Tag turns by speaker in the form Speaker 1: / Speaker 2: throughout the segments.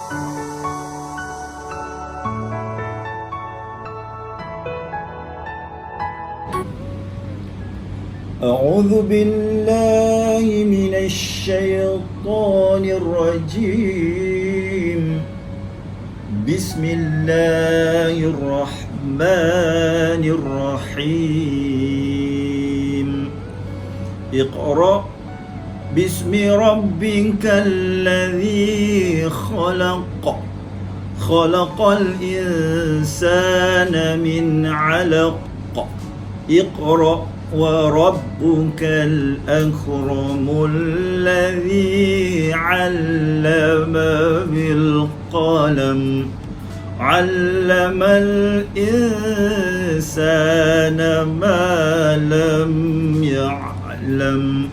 Speaker 1: أعوذ بالله من الشيطان الرجيم. بسم الله الرحمن الرحيم. اقرأ باسم ربك الذي خلق الإنسان من علق. اقرأ وربك الأكرم الذي علم بالقلم علم الإنسان ما لم يعلم.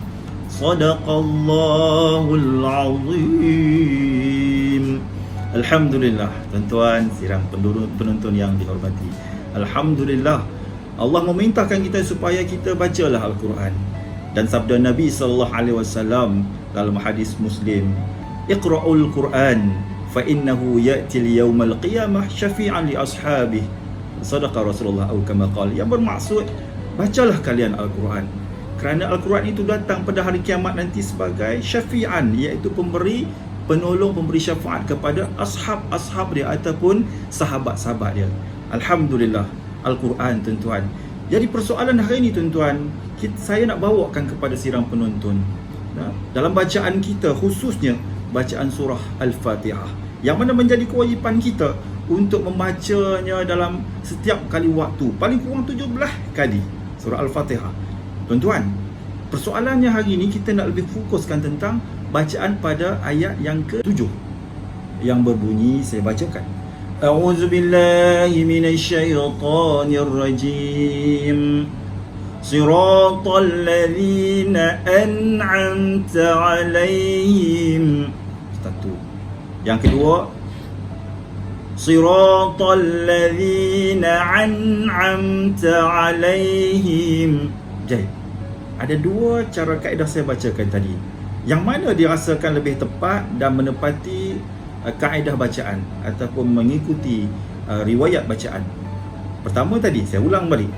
Speaker 1: صدق الله العظيم. Alhamdulillah, tuan-tuan sidang penonton yang dihormati. Alhamdulillah, Allah memerintahkan kita supaya kita bacalah Al-Quran. Dan sabda Nabi SAW dalam hadis Muslim, Iqra'ul Quran fa innahu ya'til yawmal qiyamah syafi'an li ashabih. Sadaqa Rasulullah atau kama qala. Yang bermaksud, bacalah kalian Al-Quran, kerana Al-Quran itu datang pada hari kiamat nanti sebagai syafi'an, iaitu pemberi, penolong, pemberi syafaat kepada ashab-ashab dia ataupun sahabat-sahabat dia. Alhamdulillah, Al-Quran, tuan-tuan. Jadi persoalan hari ini, tuan-tuan, saya nak bawakan kepada sidang penonton, dalam bacaan kita, khususnya bacaan surah Al-Fatihah, yang mana menjadi kewajipan kita untuk membacanya dalam setiap kali waktu, paling kurang 17 kali surah Al-Fatihah. Tuan-tuan, persoalannya hari ini kita nak lebih fokuskan tentang bacaan pada ayat yang ke-7 yang berbunyi, saya bacakan. أعوذ بالله من الشيطان الرجيم. صراط الذين أنعمت عليهم. Satu. Yang kedua, صراط الذين أنعمت عليهم. Jadi, ada dua cara kaedah saya bacakan tadi. Yang mana dirasakan lebih tepat dan menepati kaedah bacaan ataupun mengikuti riwayat bacaan. Pertama tadi, saya ulang balik.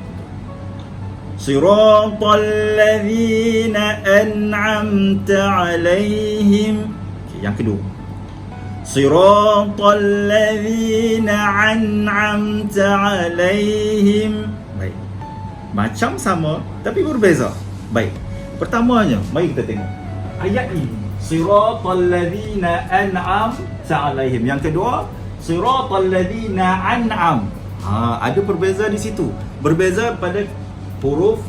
Speaker 1: Siratal ladzina an'amta 'alaihim. Yang kedua, Siratal ladzina an'amta 'alaihim. Baik. Macam sama tapi berbeza. Baik. Pertamanya, mari kita tengok ayat ini. Siratal ladzina an'amta 'alaihim. Yang kedua, siratal ladzina an'am. Ada perbezaan di situ. Berbeza pada huruf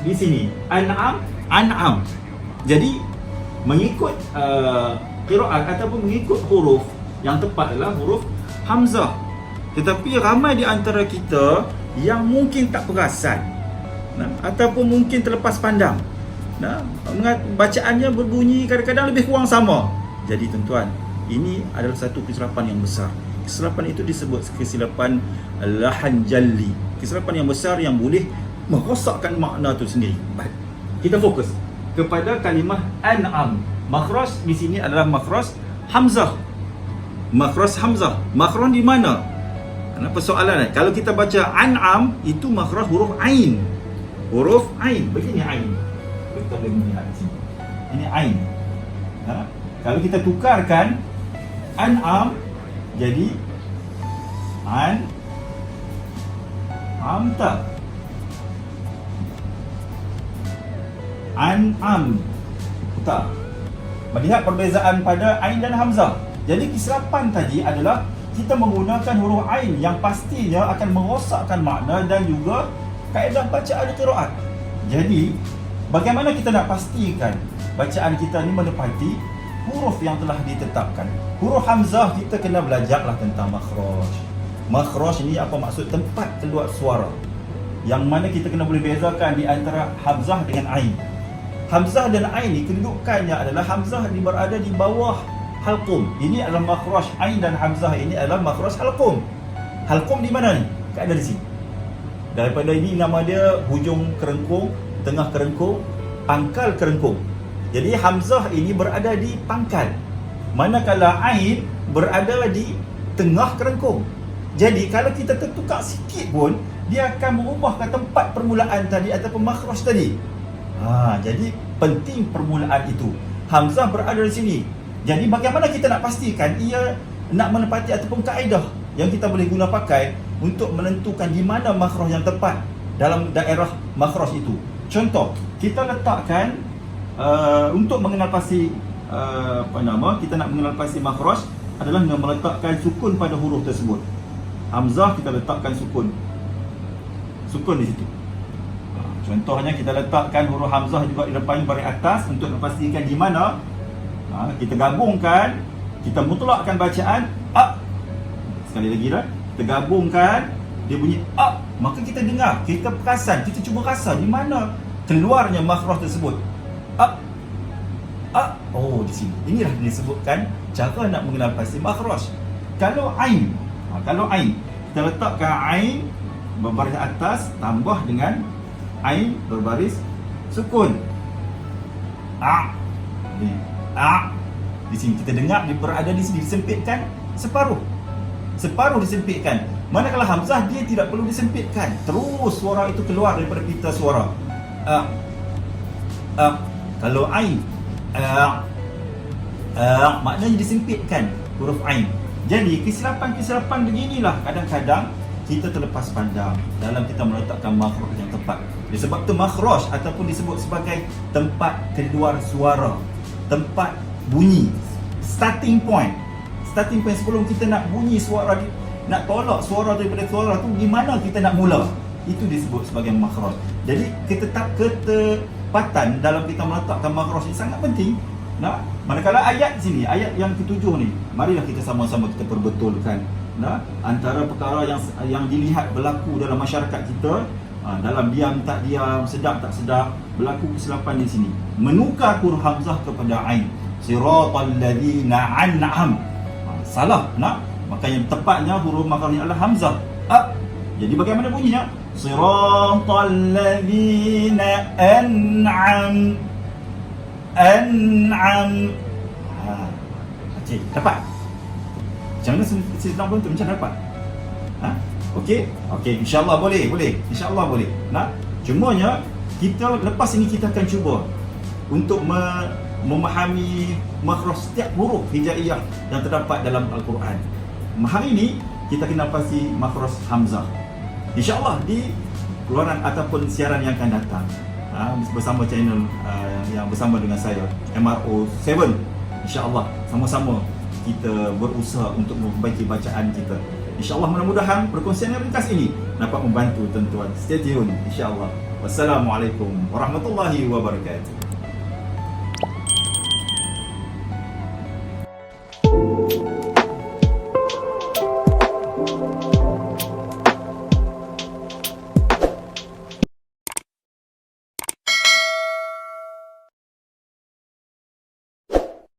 Speaker 1: di sini. An'am. Jadi mengikut qiraat ataupun mengikut huruf yang tepat adalah huruf hamzah. Tetapi ramai di antara kita yang mungkin tak perasan, ataupun mungkin terlepas pandang. Bacaannya berbunyi kadang-kadang lebih kurang sama. Jadi tuan-tuan, ini adalah satu kesilapan yang besar. Kesilapan itu disebut kesilapan lahan jalli. Kesilapan yang besar yang boleh merosakkan makna itu sendiri. Baik, kita fokus kepada kalimah an'am. Makhraj di sini adalah makhraj hamzah. Makhraj hamzah. Makhraj di mana? Karena persoalan, kalau kita baca an'am, itu makhraj huruf ain. Huruf ain. Begini ain. Kita boleh melihat di sini. Ini ain. Kalau kita tukarkan an'am jadi an'amta. An'amta. Melihat perbezaan pada ain dan hamzah. Jadi kesilapan tadi adalah kita menggunakan huruf ain yang pastinya akan merosakkan makna dan juga kaedah bacaan qiraat. Jadi bagaimana kita nak pastikan bacaan kita ni menepati huruf yang telah ditetapkan? Huruf hamzah kita kena belajarlah tentang makhraj. Makhraj ni apa maksud? Tempat keluar suara. Yang mana kita kena boleh bezakan di antara hamzah dengan ain. Hamzah dan ain ni kedudukannya adalah hamzah berada di bawah halqum. Ini adalah makhraj ain dan hamzah ini adalah makhraj halqum. Halqum di mana ni? Ada di sini. Daripada ini nama dia hujung kerengkung, tengah kerengkung, pangkal kerengkung. Jadi hamzah ini berada di pangkal. Manakala ain berada di tengah kerengkung. Jadi kalau kita tertukar sikit pun, dia akan mengubahkan tempat permulaan tadi ataupun makhraj tadi. Jadi penting permulaan itu. Hamzah berada di sini. Jadi bagaimana kita nak pastikan ia nak menepati ataupun kaedah yang kita boleh guna pakai untuk menentukan di mana makhraj yang tepat dalam daerah makhraj itu. Contoh, kita letakkan untuk mengenal pasti kita nak mengenal pasti makhraj adalah dengan meletakkan sukun pada huruf tersebut. Hamzah kita letakkan sukun di situ. Contohnya kita letakkan huruf hamzah juga di depan baris atas untuk memastikan di mana. Kita gabungkan, kita mutlakkan bacaan a. Sekali lagi dah, kita gabungkan, dia bunyi a, maka kita dengar, kita perasan, kita cuba rasa di mana keluarnya makhraj tersebut. A. Oh, di sini. Inilah disebutkan cara nak mengenal pasti makhraj. Kalau ain, kita letakkan ain berbaris atas tambah dengan ain berbaris sukun. Di sini kita dengar dia berada di sini, disempitkan separuh disempitkan. Manakala hamzah dia tidak perlu disempitkan, terus suara itu keluar daripada pita suara. Kalau ain maknanya disempitkan huruf ain. Jadi kesilapan beginilah kadang-kadang kita terlepas pandang dalam kita meletakkan makhraj yang tepat. Disebab tu makhraj ataupun disebut sebagai tempat keluar suara, tempat bunyi, starting point sebelum kita nak bunyi suara, nak tolak suara daripada suara tu, di mana kita nak mula, itu disebut sebagai makhraj. Jadi ketepatan dalam kita meletakkan makhraj ini sangat penting. Manakala ayat sini, ayat yang ketujuh ni, marilah kita sama-sama kita perbetulkan antara perkara yang dilihat berlaku dalam masyarakat kita, dalam diam tak diam, sedap tak sedap, berlaku kesilapan di sini. Menukar huruf hamzah kepada ain. Siratal ladzina an'am. Salah, maka yang tepatnya huruf makhrajnya adalah hamzah. Jadi bagaimana bunyinya? Siratal ladzina an'am. Okey, dapat? Macam mana senang pun tu macam dapat? Okey, insya-Allah boleh. Insya-Allah boleh. Cumanya kita lepas ini kita akan cuba untuk memahami makhraj setiap huruf hijaiyah yang terdapat dalam Al-Quran. Hari ini kita kena pasti makhraj hamzah. Insya-Allah di keluaran ataupun siaran yang akan datang, bersama channel yang bersama dengan saya, MRO 7, insya-Allah sama-sama kita berusaha untuk memperbaiki bacaan kita. InsyaAllah mudah-mudahan perkongsian yang ringkas ini dapat membantu tuan-tuan. Stay tune insya-Allah. Wassalamualaikum warahmatullahi wabarakatuh.